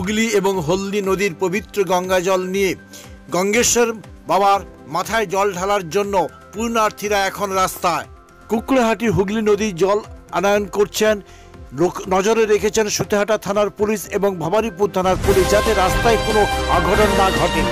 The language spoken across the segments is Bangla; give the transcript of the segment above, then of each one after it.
হুগলি এবং হলদি নদীর পবিত্র গঙ্গা জল নিয়ে গঙ্গেশ্বর বাবার মাথায় জল ঢালার জন্য পুণ্যার্থীরা এখন রাস্তায়। কুকড়াহাটি হুগলি নদীর জল আনয়ন করছেন, নজরে রেখেছেন সুতেহাটা থানার পুলিশ এবং ভবানীপুর থানার পুলিশ, যাতে রাস্তায় কোনো অঘটন না ঘটে।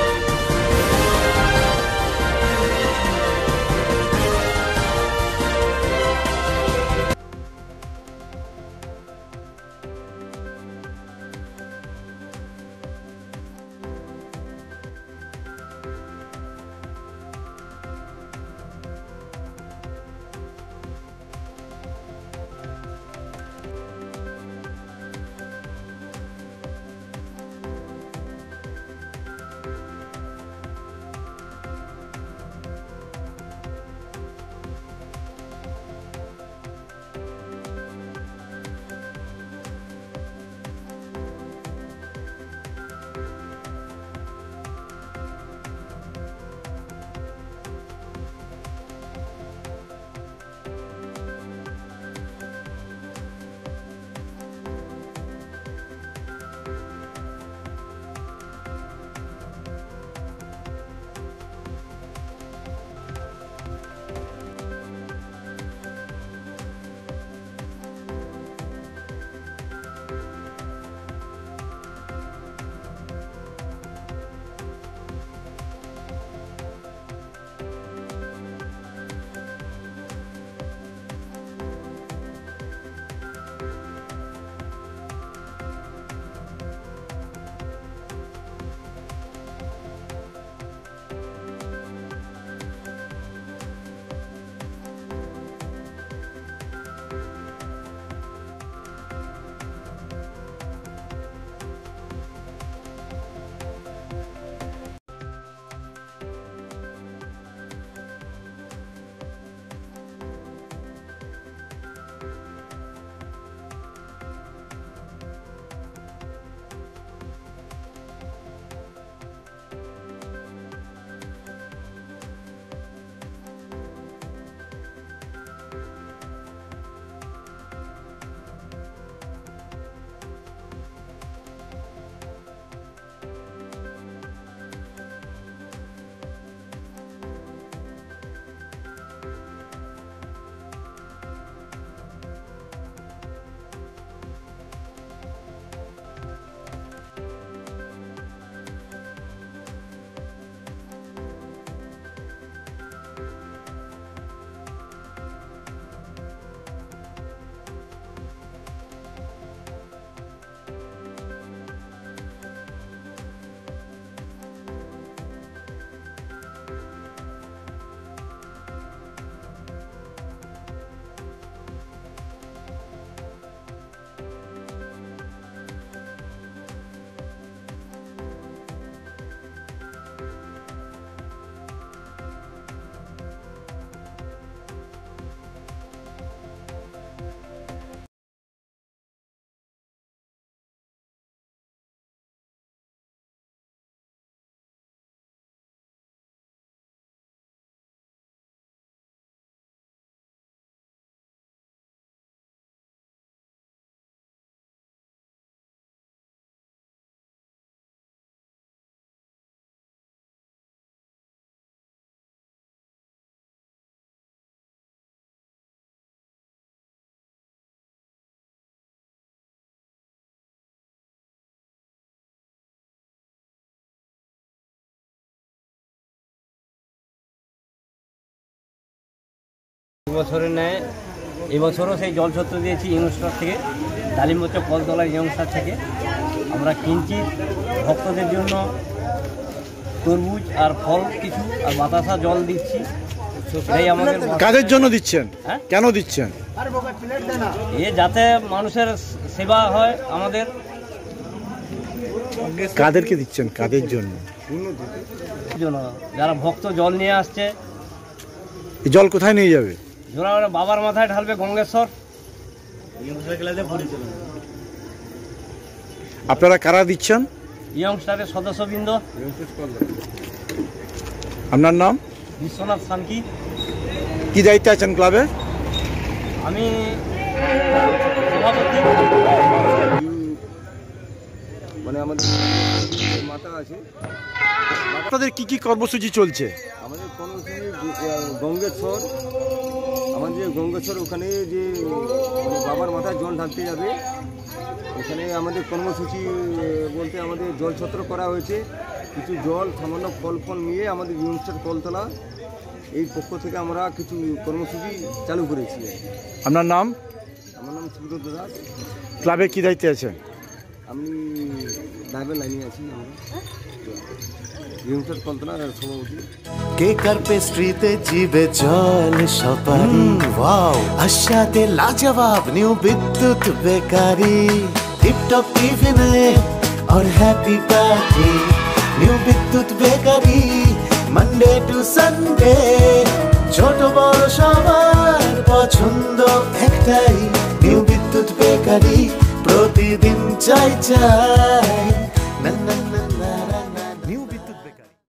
বছরের ন্যায় এবছরও সেই জল ছত্র দিয়েছি ইউনিস্টার থেকে, ডালিমবচ্চা কলতলা ইয়ংস্টার থেকে। আমরা কিনছি ভক্তদের জন্য তরমুজ আর ফল কিছু, আর বাতাসা জল দিচ্ছি। এটাই আমাদের। কাদের জন্য দিচ্ছেন? কেন দিচ্ছেন? যাতে মানুষের সেবা হয় আমাদের। কাদেরকে দিচ্ছেন? কাদের জন্য? যারা ভক্ত জল নিয়ে আসছে। এই জল কোথায় নিয়ে যাবে? বাবার মাথায় ঢালবে গঙ্গেশ্বর। আপনারা কারা দিচ্ছেন? ইয়ংস্টারের সদস্যবৃন্দ। আপনার নাম? বিশ্বনাথ সানকি। কি দায়িত্বে আছেন ক্লাবে? আমি সভাপতি। মানে আমাদের মাতা আছে। আপনাদের কি কি কর্মসূচি চলছে? আমাদের কর্মসূচি গঙ্গেশ্বর, আমাদের গঙ্গেশ্বর ওখানে যে মানে বাবার মাথায় জল ঢালতে যাবে, ওখানে আমাদের কর্মসূচি বলতে আমাদের জল ছত্র করা হয়েছে। কিছু জল সামান্য ফল ফল নিয়ে আমাদের ইউনিস্টার কলতলা এই পক্ষ থেকে আমরা কিছু কর্মসূচি চালু করেছি। আপনার নাম? আমার নাম সুব্রত দাস। ক্লাবে কি দায়িত্বে আছেন? আমি ড্রাইভার লাইনে আছি। আমরা ইউনিস্টার কলতলার সভাপতি। কেকার পেস্ট্রিতে জিবে জল সপারি, ওয়াও আশাতে লাজবাব নিউ বিদ্যুৎ বেকারি, টিপটপ টিফিনে और हैप्पी पार्टी নিউ বিদ্যুৎ বেকারি, মানডে টু সানডে ছোট বড় সবার পছন্দ একটাই, নিউ বিদ্যুৎ বেকারি প্রতিদিন চাই চাই। না না